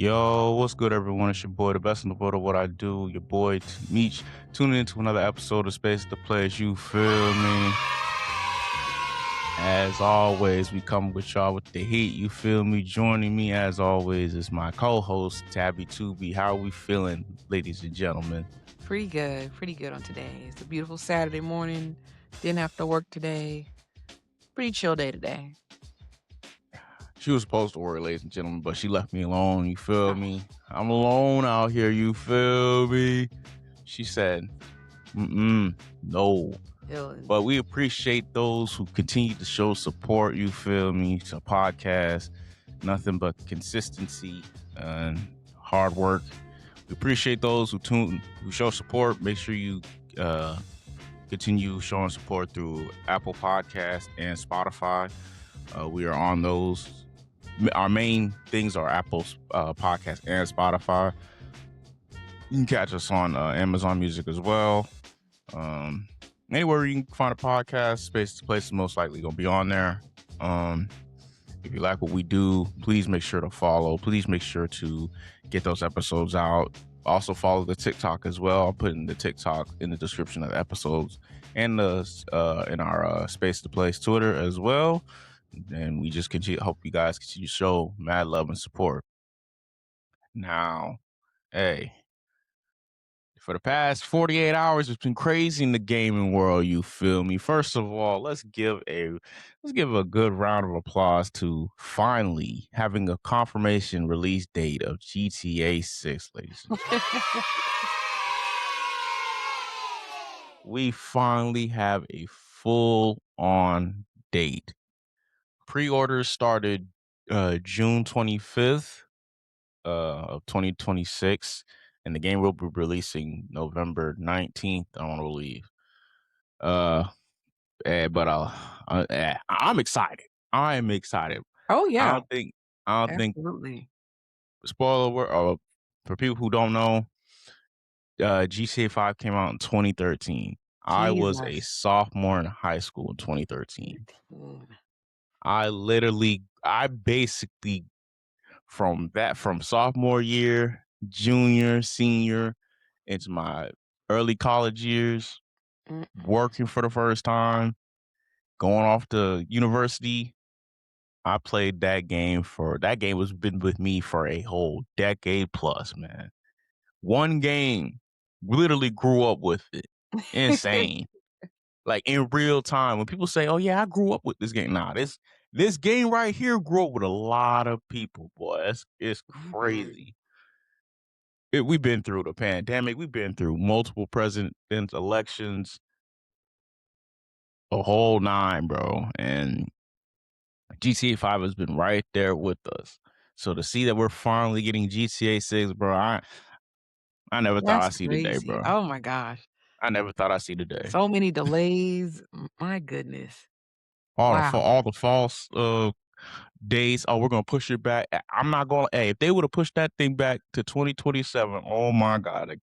Yo, what's good, everyone? It's your boy, the best in the world of what I do. Your boy, Meech, tuning into another episode of Space the Players. You feel me? As always, we come with y'all with the heat. You feel me? Joining me, as always, is my co-host, Tabby Tubi. How are we feeling, ladies and gentlemen? Pretty good on today. It's a beautiful Saturday morning. Didn't have to work today. Pretty chill day today. She was supposed to work, ladies and gentlemen, but she left me alone. You feel me? I'm alone out here. You feel me? She said, no. But we appreciate those who continue to show support. You feel me? To podcast, nothing but consistency and hard work. We appreciate those who show support. Make sure you continue showing support through Apple Podcasts and Spotify. We are on those. Our main things are Apple's podcast and Spotify. You can catch us on Amazon Music as well. Anywhere you can find a podcast, Space to Place is most likely going to be on there. If you like what we do, please make sure to follow. Please make sure to get those episodes out. Also follow the TikTok as well. I'll put in the TikTok in the description of the episodes and in our Space to Place Twitter as well. And we just hope you guys continue to show mad love and support. Now, hey, for the past 48 hours, it's been crazy in the gaming world. You feel me? First of all, let's give a good round of applause to finally having a confirmation release date of GTA 6, ladies and gentlemen. We finally have a full-on date. Pre-orders started June 25th of 2026, and the game will be releasing November 19th, I want to believe. I'm excited. I am excited. Oh yeah. I don't Absolutely. think. Spoiler alert, for people who don't know, GTA 5 came out in 2013. I was a sophomore in high school in 2013. I basically from sophomore year, junior, senior, into my early college years, working for the first time, going off to university, I played that game has been with me for a whole decade plus, man. One game, literally grew up with it. Insane. Like in real time, when people say, "Oh yeah, I grew up with this game," nah, this game right here grew up with a lot of people, boy. It's crazy. We've been through the pandemic. We've been through multiple president elections, a whole nine, bro. And GTA 5 has been right there with us. So to see that we're finally getting GTA 6, bro, I never thought I'd see the day, bro. Oh my gosh. I never thought I'd see the day. So many delays. My goodness. All the false days. Oh, we're gonna push it back. I'm not gonna. Hey, if they would have pushed that thing back to 2027, oh my god,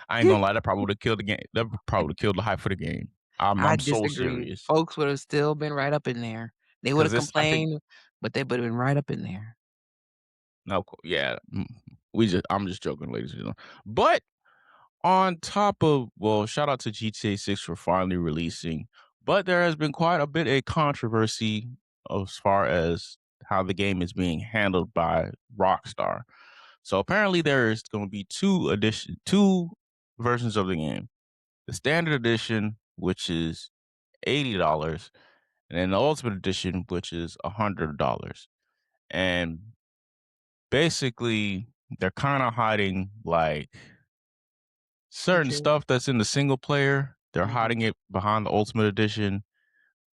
I ain't gonna lie. That probably would have killed the game. That probably would have killed the hype for the game. I'm so serious. Folks would have still been right up in there. They would have complained, but they would have been right up in there. No, yeah. I'm just joking, ladies and gentlemen. But on top of, shout out to GTA 6 for finally releasing. But there has been quite a bit of controversy as far as how the game is being handled by Rockstar. So apparently there is going to be two versions of the game. The standard edition, which is $80, and then the ultimate edition, which is $100. And basically, they're kind of hiding like certain stuff that's in the single player. They're hiding it behind the ultimate edition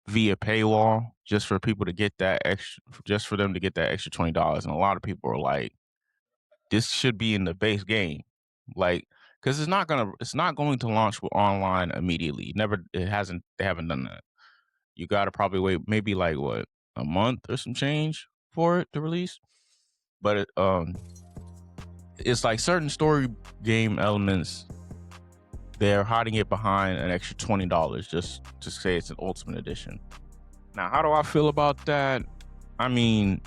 via paywall, just for people to get that extra, just for them to get that extra $20. And a lot of people are like, this should be in the base game, like, because it's not going to launch online immediately. They haven't done that. You got to probably wait maybe like a month or some change for it to release. But it's like certain story game elements, they're hiding it behind an extra $20 just to say it's an ultimate edition. Now, how do I feel about that? I mean,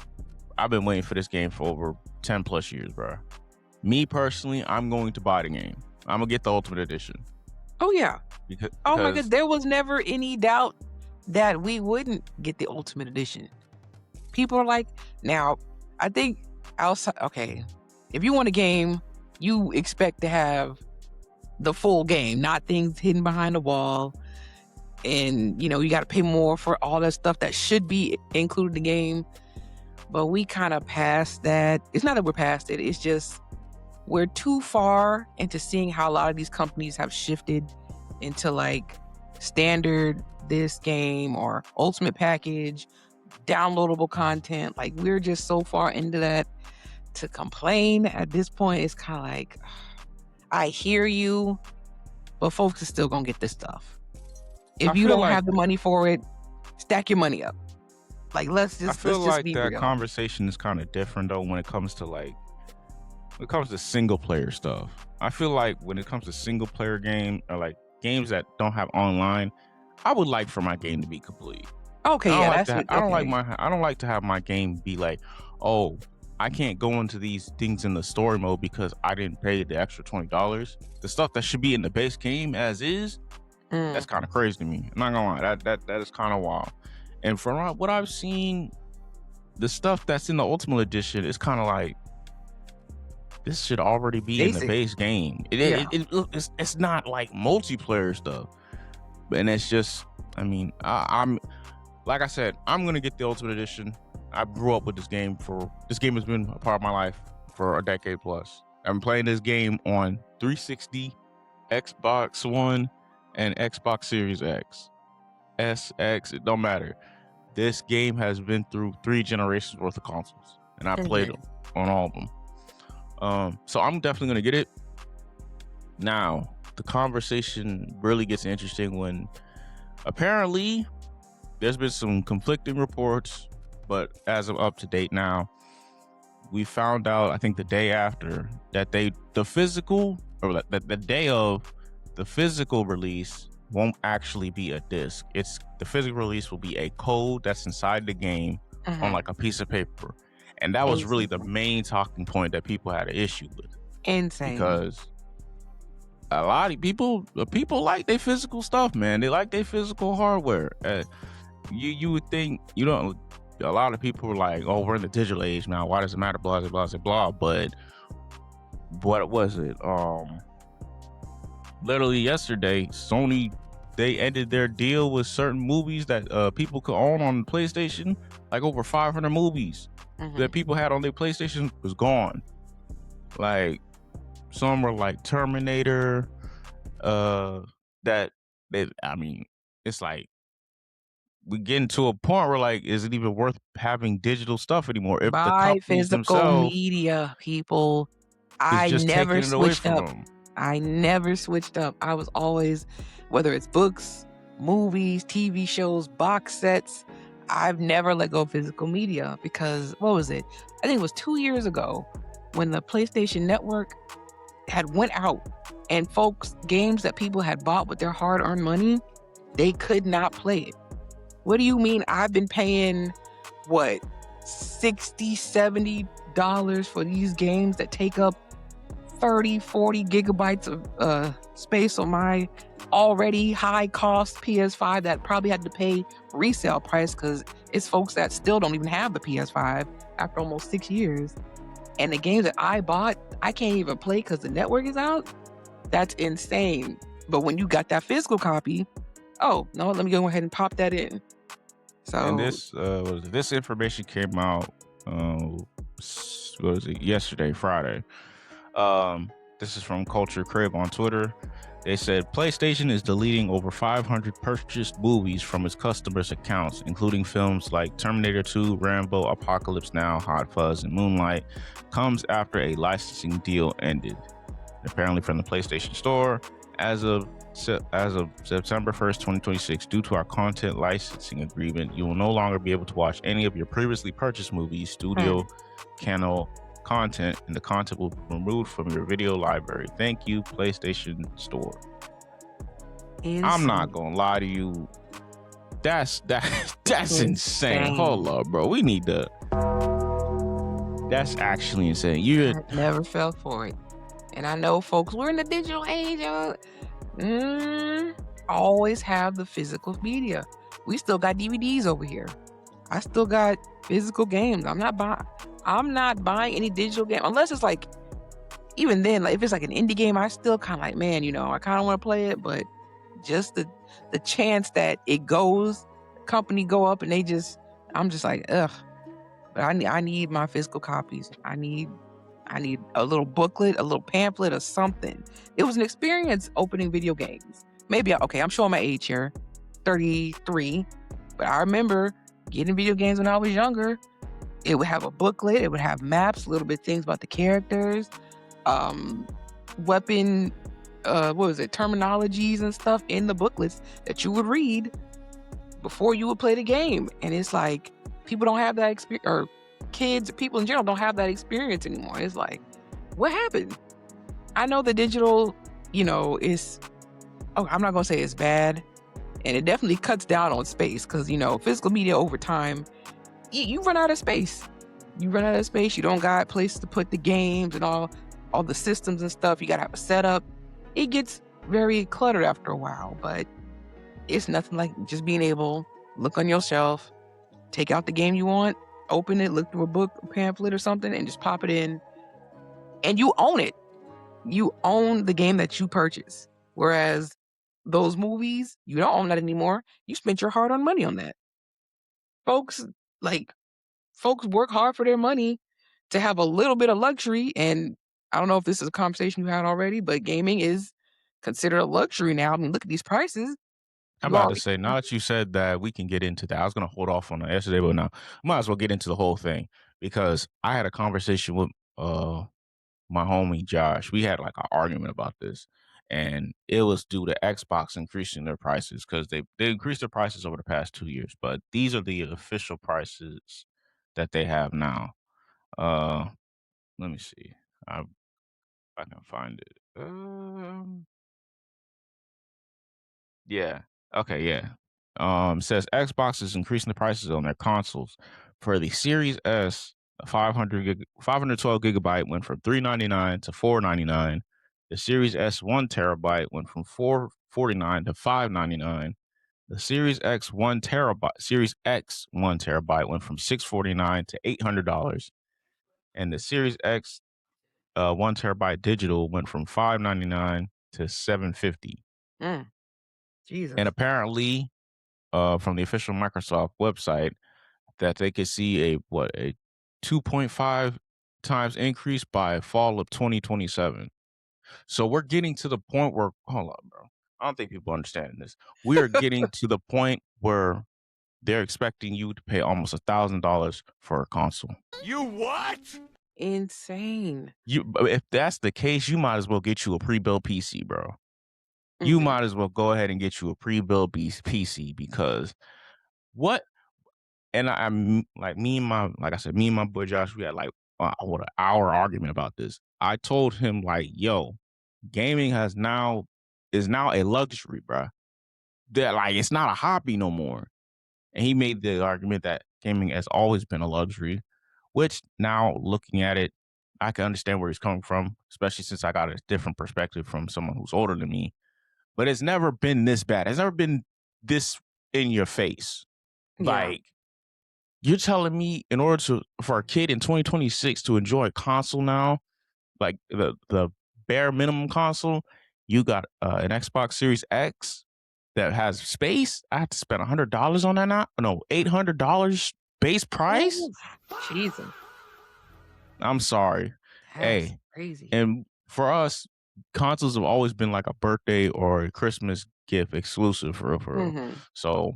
I've been waiting for this game for over 10 plus years, bro. Me personally, I'm going to buy the game. I'm gonna get the Ultimate Edition. Oh yeah. Because Oh my God, there was never any doubt that we wouldn't get the Ultimate Edition. People are like, now, I think outside, okay, if you want a game, you expect to have the full game, not things hidden behind a wall. And, you got to pay more for all that stuff that should be included in the game. But we kind of passed that. It's not that we're past it. It's just we're too far into seeing how a lot of these companies have shifted into like standard this game or ultimate package, downloadable content. Like we're just so far into that to complain at this point. It's kind of like, I hear you, but folks are still going to get this stuff. If you don't have the money for it, stack your money up. Like let's just be that real. Conversation is kind of different though when it comes to single player stuff. I feel like when it comes to single player game or like games that don't have online, I would like for my game to be complete. Okay, I don't like to have my game be like, oh, I can't go into these things in the story mode because I didn't pay the extra $20. The stuff that should be in the base game as is, that's kind of crazy to me. I'm not gonna lie, that is kind of wild. And from what I've seen, the stuff that's in the Ultimate Edition is kind of like, this should already be in the base game. It's not like multiplayer stuff, and it's just, I mean, I'm like I said, I'm gonna get the Ultimate Edition. I grew up with this game. This game has been a part of my life for a decade plus. I've been playing this game on 360, Xbox One, and Xbox Series X, SX. It don't matter. This game has been through 3 generations worth of consoles, and I played on all of them. So I'm definitely gonna get it. Now, the conversation really gets interesting when apparently there's been some conflicting reports, but as of up to date now, we found out, I think the day after, that the day of the physical release won't actually be a disc. The physical release will be a code that's inside the game on like a piece of paper. And that was really the main talking point that people had an issue with. Insane. Because a lot of people like their physical stuff, man. They like their physical hardware. You would think, a lot of people were like, oh, we're in the digital age now. Why does it matter? Blah, blah, blah, blah. But what was it? Literally yesterday, Sony, they ended their deal with certain movies that people could own on PlayStation. Like over 500 movies that people had on their PlayStation was gone. Like some were like Terminator. It's like we getting to a point where like, is it even worth having digital stuff anymore? If Buy the physical media, people. I never switched up. I never switched up. I was always, whether it's books, movies, TV shows, box sets, I've never let go of physical media because, what was it? I think it was 2 years ago when the PlayStation Network had went out and folks, games that people had bought with their hard-earned money, they could not play it. What do you mean I've been paying, what, $60, $70 for these games that take up 30, 40 gigabytes of space on my already high cost PS5 that probably had to pay resale price because it's folks that still don't even have the PS5 after almost 6 years. And the games that I bought, I can't even play because the network is out. That's insane. But when you got that physical copy, oh, no, let me go ahead and pop that in. So, and this information came out, yesterday, Friday. This is from Culture Crib on Twitter. They said PlayStation is deleting over 500 purchased movies from its customers' accounts, including films like Terminator 2, Rambo, Apocalypse Now, Hot Fuzz, and Moonlight, comes after a licensing deal ended. Apparently from the PlayStation Store, as of September 1st, 2026, due to our content licensing agreement, you will no longer be able to watch any of your previously purchased movies, studio, channel content, and the content will be removed from your video library. Thank you, PlayStation Store. I'm not gonna lie to you. That's insane. Hold up, bro. We need to That's actually insane. I never fell for it. And I know folks, we're in the digital age. Always have the physical media. We still got DVDs over here. I still got physical games. I'm not buying any digital game unless it's like, even then, like if it's like an indie game, I still kind of like, man, I kind of want to play it, but just the chance that it goes, company go up and I'm just like, ugh. But I need my physical copies. I need a little booklet, a little pamphlet, or something. It was an experience opening video games. Maybe I'm showing my age here, 33, but I remember getting video games when I was younger. It would have a booklet. It would have maps, little bit things about the characters, weapon, terminologies and stuff in the booklets that you would read before you would play the game. And it's like, people don't have that experience, or kids, people in general don't have that experience anymore. It's like, what happened? I know the digital, I'm not going to say it's bad. And it definitely cuts down on space because, physical media over time, you run out of space. You run out of space. You don't got places to put the games and all the systems and stuff. You got to have a setup. It gets very cluttered after a while, but it's nothing like just being able to look on your shelf, take out the game you want, open it, look through a book, a pamphlet or something, and just pop it in. And you own it. You own the game that you purchase. Whereas those movies, you don't own that anymore. You spent your hard-earned money on that. Folks work hard for their money to have a little bit of luxury. And I don't know if this is a conversation you had already, but gaming is considered a luxury now. I mean, look at these prices. I'm about to say, now that you said that, we can get into that. I was going to hold off on that yesterday, but now might as well get into the whole thing because I had a conversation with my homie Josh. We had like an argument about this, and it was due to Xbox increasing their prices because they increased their prices over the past 2 years, but these are the official prices that they have now. Let me see. I can find it. Yeah. Okay. Yeah. Says Xbox is increasing the prices on their consoles for the Series S. 512 gigabyte went from $399 to $499. The Series S 1 terabyte went from $449 to $599. The Series X 1 terabyte went from $649 to $800, and the Series X 1 terabyte digital went from $599 to $750. Jesus. And apparently, from the official Microsoft website, that they could see a 2.5 times increase by fall of 2027. So we're getting to the point where, hold on, bro. I don't think people understand this. We are getting to the point where they're expecting you to pay almost $1,000 for a console. You what? Insane. If that's the case, you might as well get you a pre-built PC, bro. You might as well go ahead and get you a pre-built PC because what? And I'm like me and my boy Josh, we had like an hour argument about this. I told him like, yo, gaming is now a luxury, bro. That like it's not a hobby no more. And he made the argument that gaming has always been a luxury, which now looking at it, I can understand where he's coming from, especially since I got a different perspective from someone who's older than me. But it's never been this bad. It's never been this in your face. Yeah. Like, you're telling me in order for a kid in 2026 to enjoy a console now, like the bare minimum console, you got an Xbox Series X that has space. I have to spend $100 on that now. No, $800 base price. Jesus. I'm sorry. That's crazy. And for us, consoles have always been like a birthday or a Christmas gift exclusive for real. Mm-hmm. So,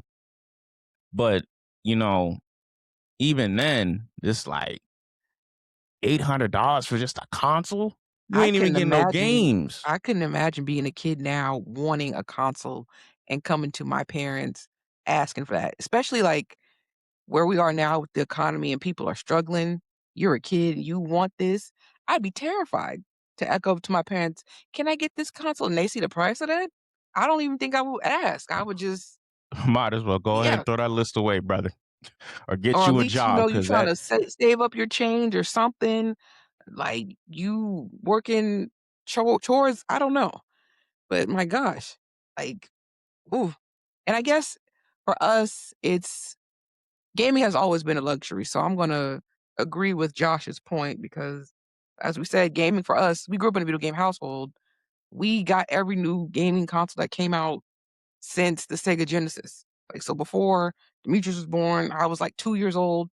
but even then, it's like $800 for just a console. You ain't even getting no games. I couldn't imagine being a kid now wanting a console and coming to my parents asking for that, especially like where we are now with the economy and people are struggling. You're a kid, you want this. I'd be terrified to echo to my parents, can I get this console? And they see the price of that. I don't even think I would ask. I would just might as well go ahead and throw that list away, brother. or get Or at you a least, job you because trying that to save up your change or something. Like you working chores. I don't know. But my gosh, like, ooh. And I guess for us, it's gaming has always been a luxury. So I'm gonna agree with Josh's point because, as we said, gaming for us, we grew up in a video game household. We got every new gaming console that came out since the Sega Genesis. Like so, before Demetrius was born, I was like 2 years old.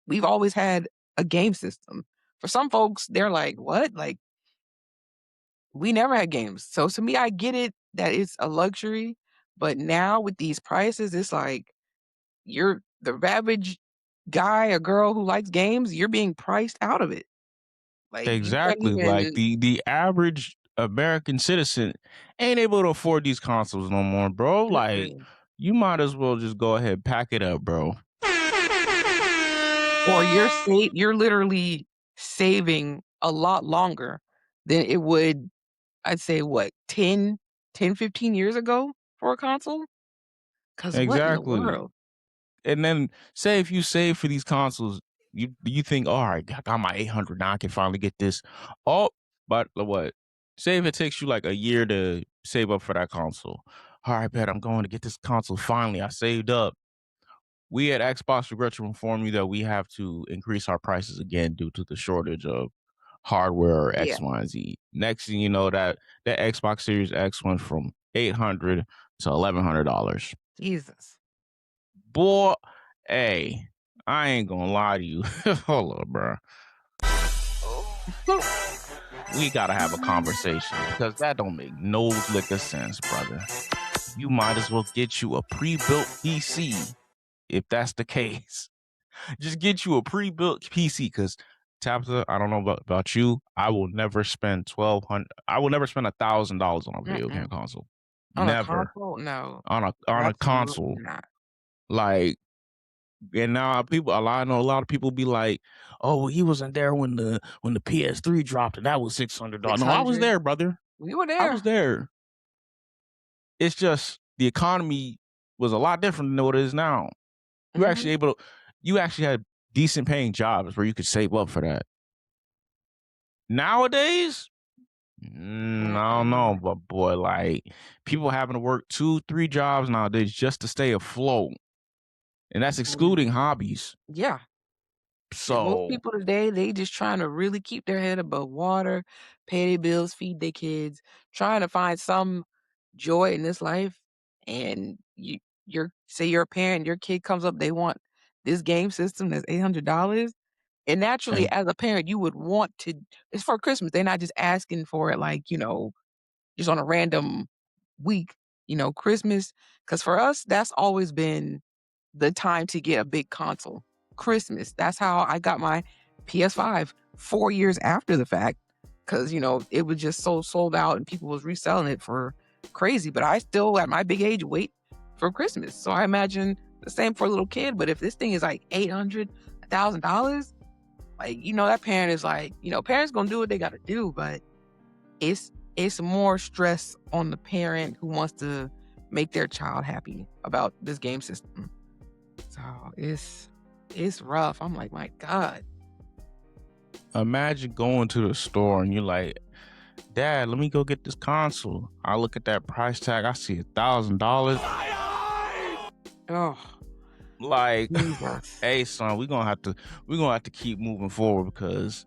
We've always had a game system. For some folks, they're like, "What?" Like we never had games. So to me, I get it that it's a luxury, but now with these prices, it's like you're the average guy or girl who likes games, you're being priced out of it. Like you can't exactly like even the average American citizen ain't able to afford these consoles no more, bro. Like mm-mm. you might as well just go ahead pack it up, bro. Or you're literally saving a lot longer than it would, I'd say what, 15 years ago for a console? Cause what in the Exactly. world? And then say if you save for these consoles, you think, all right, I got my 800 now. I can finally get this. Oh, but what? Say if it takes you like a year to save up for that console. All right, bet I'm going to get this console. Finally, I saved up. We at Xbox regret to inform you that we have to increase our prices again due to the shortage of hardware Yeah, X, Y, and Z. Next thing you know, that Xbox Series X went from $800 to $1,100. Jesus. Boy, hey, I ain't gonna lie to you. Hold up, bro. We gotta have a conversation because that don't make no lick of sense, brother. You might as well get you a pre-built PC if that's the case. Just get you a pre-built PC because Tabitha, I don't know about you. I will never spend $1,200. I will never spend $1,000 on a video game Mm-mm. console. On a Never console? No, on a absolutely console. not. Like, and now I know a lot of people be like, "Oh, well, he wasn't there when the PS3 dropped, and that was $600." No, I was 600. there, brother. We were I was there. there. It's just the economy was a lot different than what it is now. You Mhm. actually able to, you actually had decent paying jobs where you could save up for that. Nowadays, I don't know, Mm-mm. but boy, like people having to work 2, 3 jobs nowadays just to stay afloat, and that's excluding Mm. hobbies. Yeah. And most So, people today, they just trying to really keep their head above water, pay their bills, feed their kids, trying to find some joy in this life. And you're a parent, your kid comes up, they want this game system that's $800. And naturally, and as a parent, you would want to. It's for Christmas. They're not just asking for it, like just on a random week. Christmas. Because for us, that's always been the time to get a big console. Christmas. That's how I got my PS5 4 years after the fact. Cause it was just so sold out and people was reselling it for crazy. But I still at my big age wait for Christmas. So I imagine the same for a little kid. But if this thing is like $800, $1,000, like that parent is like, parents gonna do what they gotta do, but it's more stress on the parent who wants to make their child happy about this game system. So it's rough. I'm like, my God. imagine going to the store and you're like, Dad, let me go get this console. I look at that price tag, I see $1,000. Oh, Like, Jesus. hey son, we're gonna have to keep moving forward because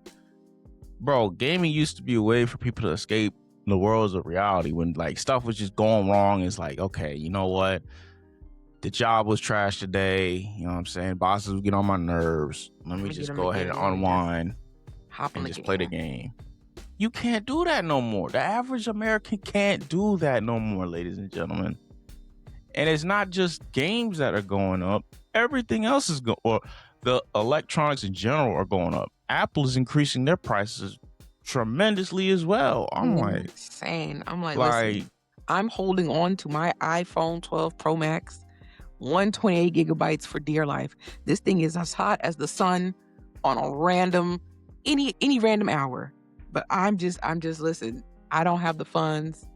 bro, gaming used to be a way for people to escape the worlds of reality when like stuff was just going wrong. It's like, okay, you know what? The job was trash today. You know what I'm saying? Bosses would get on my nerves. Let I'm me gonna get just him go ahead and again and just unwind hop on and the just play the game. game. You can't do that no more. The average American can't do that no more, ladies and gentlemen. And it's not just games that are going up. Everything else is or the electronics in general are going up. Apple is increasing their prices tremendously as well. I'm Insane. I'm like, like, listen, I'm holding on to my iPhone 12 Pro Max, 128 gigabytes for dear life. This thing is as hot as the sun on a any random hour. But I'm just listen, I don't have the funds.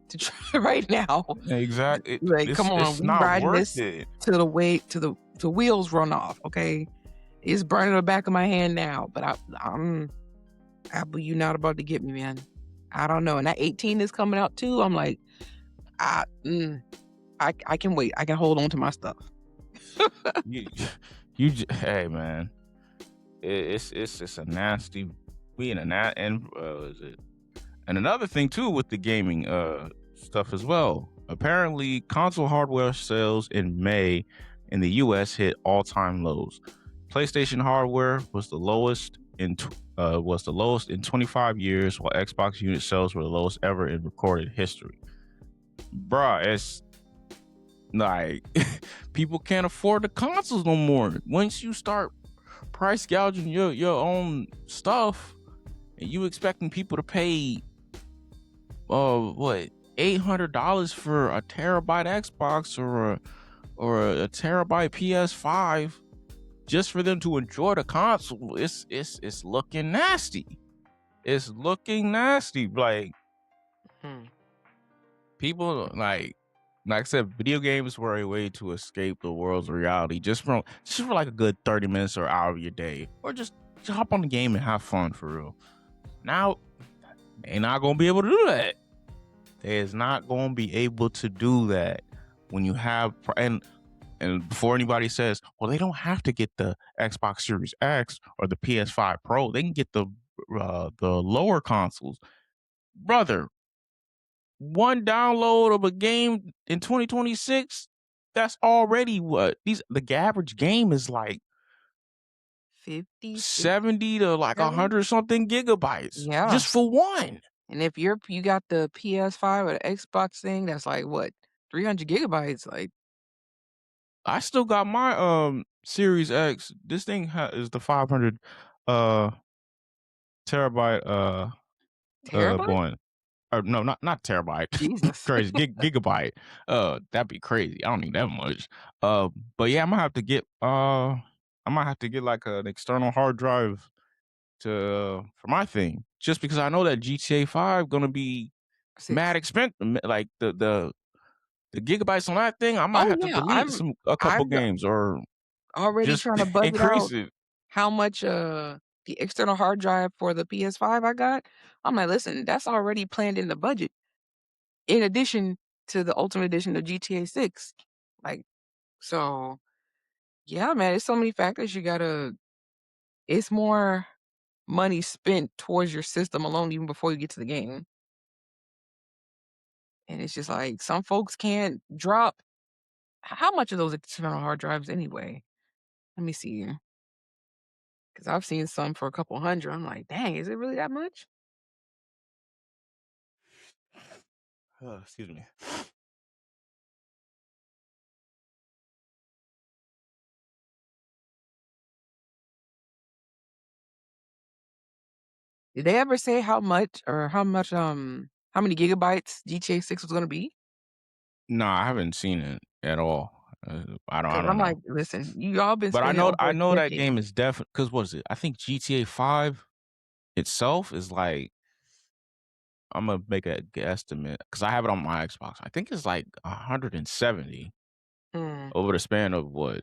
to try right now. Exactly. Like, come on, It's we not riding worth this it. to the wheels run off. Okay, it's burning the back of my hand now, but I'm Apple, you not about to get me, man. I don't know. And that 18 is coming out too. I'm like, I can wait. I can hold on to my stuff. Hey man, it's just a nasty being a nat and is it? And another thing too with the gaming stuff as well. Apparently, console hardware sales in May in the U.S. hit all-time lows. PlayStation hardware was the lowest in 25 years, while Xbox unit sales were the lowest ever in recorded history. Bruh, it's like people can't afford the consoles no more. Once you start price gouging your own stuff, and you expecting people to pay what $800 for a terabyte Xbox or a terabyte PS5 just for them to enjoy the console, it's looking nasty. It's looking nasty. Like people like I said, video games were a way to escape the world's reality just for like a good 30 minutes or hour of your day, or just hop on the game and have fun for real. Now they're not gonna be able to do that. They is not gonna be able to do that when you have and before anybody says, well, they don't have to get the Xbox Series X or the PS5 Pro. They can get the lower consoles, brother. One download of a game in 2026, that's already what the average game is like 50, 70 to like 100 something gigabytes just for one. And if you got the PS5 or the Xbox thing, that's like what 300 gigabytes. Like, I still got my Series X. This thing is the 500 terabyte terabyte? one. Or no, not terabyte. Jesus. Crazy gigabyte. That'd be crazy. I don't need that much. But yeah, I might have to get like an external hard drive for my thing, just because I know that GTA 5 gonna be mad expensive. Like the gigabytes on that thing, I might have to delete a couple games or already just trying to budget increase out it. how much the external hard drive for the PS5 I got. I'm like, listen, that's already planned in the budget. In addition to the Ultimate Edition of GTA 6. Like, so yeah, man, it's so many factors it's more money spent towards your system alone even before you get to the game. And it's just like some folks can't drop how much are those external hard drives anyway? Let me see. Because I've seen some for a couple hundred. I'm like, dang, is it really that much? Excuse me. Did they ever say how much how many gigabytes GTA 6 was gonna be? No, I haven't seen it at all. I Because don't I'm like, know. listen, you all been But spending over I a know that decade. game is definitely, because what is it? I think GTA 5 itself is like, I'm gonna make a guesstimate because I have it on my Xbox. I think it's like 170 over the span of what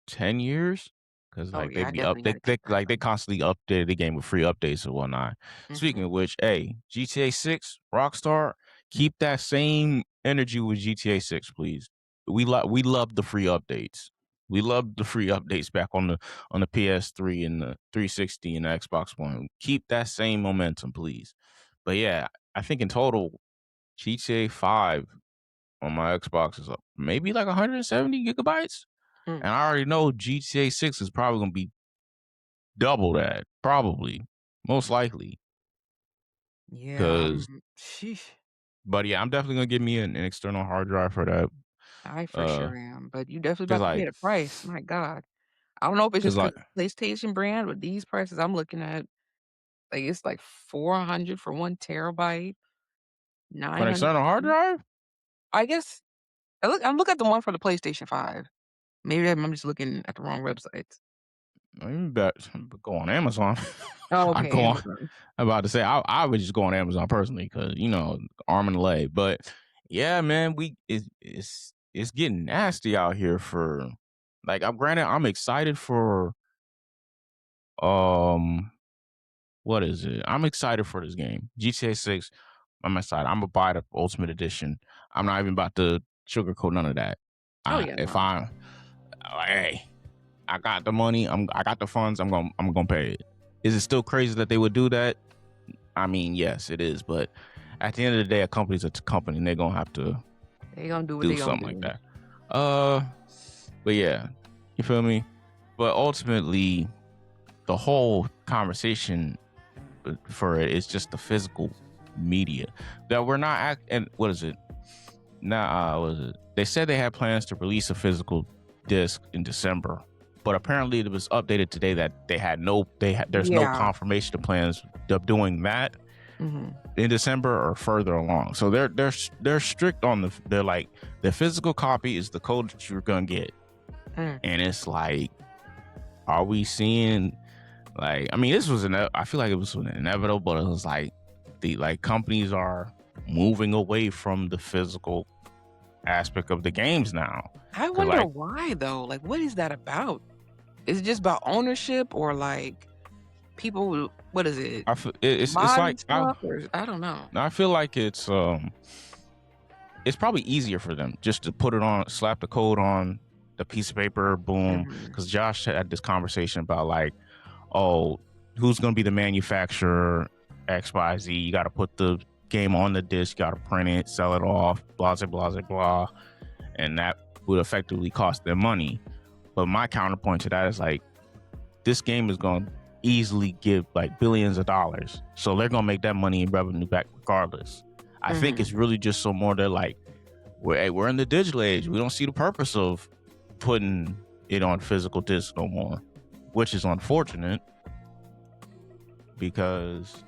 10 years, because Oh like yeah, I definitely gotta check that they out. constantly update the game with free updates and whatnot. Speaking of which, hey, GTA 6, Rockstar, keep that same energy with GTA 6, please. We love the free updates. We love the free updates back on the PS3 and the 360 and the Xbox One. Keep that same momentum, please. But yeah, I think in total, GTA 5 on my Xbox is up maybe like 170 gigabytes. And I already know GTA 6 is probably going to be double that. Probably. Most likely. Yeah. Because, Sheesh. but yeah, I'm definitely going to give me an external hard drive for that. I for sure am. But you definitely Because about to pay like, the price. My God. I don't know if it's because just like, because PlayStation brand, but these prices I'm looking at, like it's like 400 for 1 terabyte, for an 900. external hard drive? I guess I'm looking at the one for the PlayStation 5. Maybe I'm just looking at the wrong websites. You bet go on Amazon. Oh, I okay, go on. Amazon. I'm about to say I would just go on Amazon personally because arm and leg. But yeah, man, it's getting nasty out here for like. I'm excited for what is it? I'm excited for this game, GTA 6. I'm excited. I'm gonna buy the Ultimate Edition. I'm not even about to sugarcoat none of that. Oh yeah, If no. hey, I got the money. I got the funds. I'm gonna pay it. Is it still crazy that they would do that? I mean, yes, it is. But at the end of the day, a company's a company, and they're gonna have to do what do they gonna something do. like that. But yeah, you feel me? But ultimately, the whole conversation for it is just the physical media that we're not and what is it? What is it? They said they had plans to release a physical disc in December, but apparently it was updated today that there's no confirmation of plans of doing that in December or further along. So they're strict on they're like the physical copy is the code that you're gonna get, and it's like, are we seeing like? I mean, I feel like it was inevitable, but it was like companies are moving away from the physical aspect of the games now. I wonder why though. Like, what is that about? Is it just about ownership or like people? What is it? It's like I don't know. I feel like it's probably easier for them just to put it on, slap the code on the piece of paper, boom. Because Josh had this conversation about like, oh, who's going to be the manufacturer? XYZ. You got to put the game on the disc. You got to print it, sell it off. Blah blah blah blah, and that would effectively cost them money. But my counterpoint to that is like, this game is going to easily give like billions of dollars, so they're going to make that money in revenue back regardless. I think it's really just so more they're like, we're in the digital age. We don't see the purpose of putting it on physical disc no more, which is unfortunate because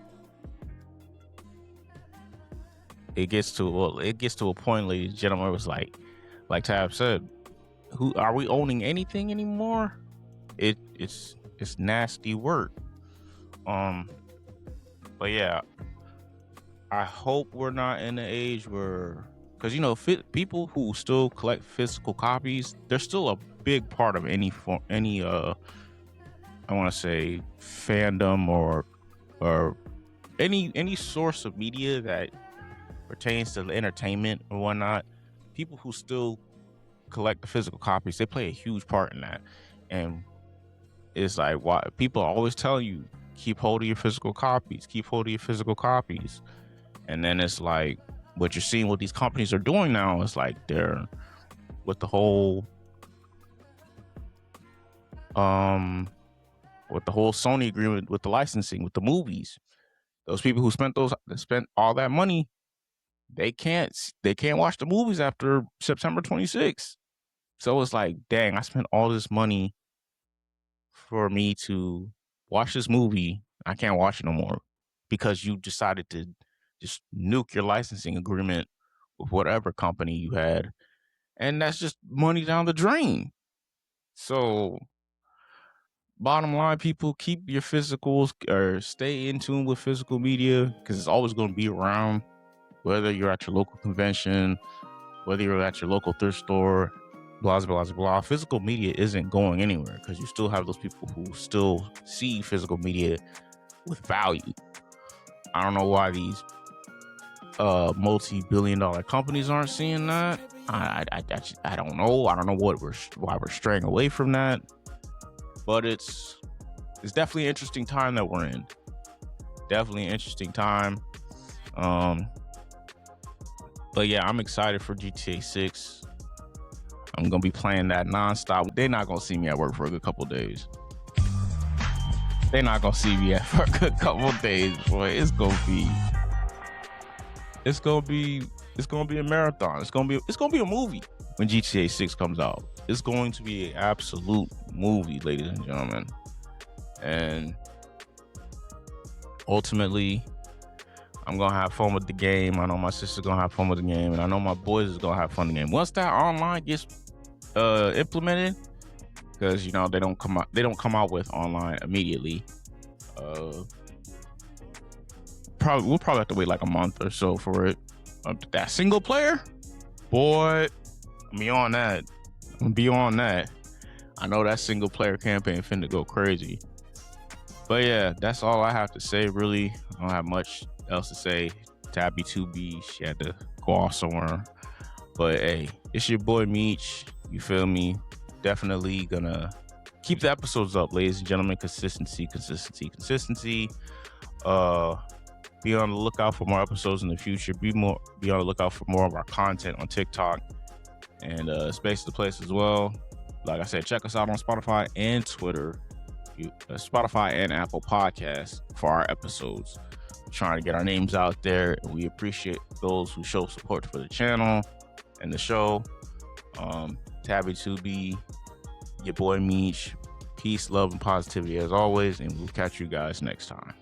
it gets to a point, ladies and gentlemen, it was like Tab said, who are we owning anything anymore? It's nasty work. But yeah, I hope we're not in the age where, because people who still collect physical copies, they're still a big part of any I want to say fandom or any source of media that pertains to entertainment or whatnot. People who still collect the physical copies, they play a huge part in that. And it's like, why people always tell you, keep hold of your physical copies, and then it's like what you're seeing what these companies are doing now is like they're with the whole Sony agreement with the licensing with the movies. Those people who spent all that money, they can't watch the movies after September 26th. So it's like, dang, I spent all this money for me to watch this movie. I can't watch it no more because you decided to just nuke your licensing agreement with whatever company you had. And that's just money down the drain. So bottom line, people, keep your physicals or stay in tune with physical media because it's always going to be around, whether you're at your local convention, whether you're at your local thrift store, blah, blah, blah, blah. Physical media isn't going anywhere because you still have those people who still see physical media with value. I don't know why these multi-billion-dollar companies aren't seeing that. I don't know. I don't know why we're straying away from that. But it's definitely an interesting time that we're in. Definitely an interesting time. But yeah, I'm excited for GTA 6. I'm gonna be playing that nonstop. They're not gonna see me at work for a good couple of days. They're not gonna see me for a good couple of days, boy. It's gonna be a marathon. It's gonna be a movie when GTA 6 comes out. It's going to be an absolute movie, ladies and gentlemen. And ultimately, I'm gonna have fun with the game. I know my sister's gonna have fun with the game, and I know my boys is gonna have fun with the game. Once that online gets implemented, because they don't come out with online immediately. We'll probably have to wait like a month or so for it. That single player, boy, beyond that. I know that single player campaign finna go crazy. But yeah, that's all I have to say. Really, I don't have much else to say. Tabby 2B, she had to go off somewhere. But hey, it's your boy Meech. You feel me? Definitely gonna keep the episodes up, ladies and gentlemen. Consistency. Be on the lookout for more episodes in the future. Be on the lookout for more of our content on TikTok and Space the Place as well. Like I said, check us out on Spotify and Twitter, Spotify and Apple Podcasts for our episodes. We're trying to get our names out there, and we appreciate those who show support for the channel and the show. Tabby 2B, your boy Meech. Peace, love, and positivity as always, and we'll catch you guys next time.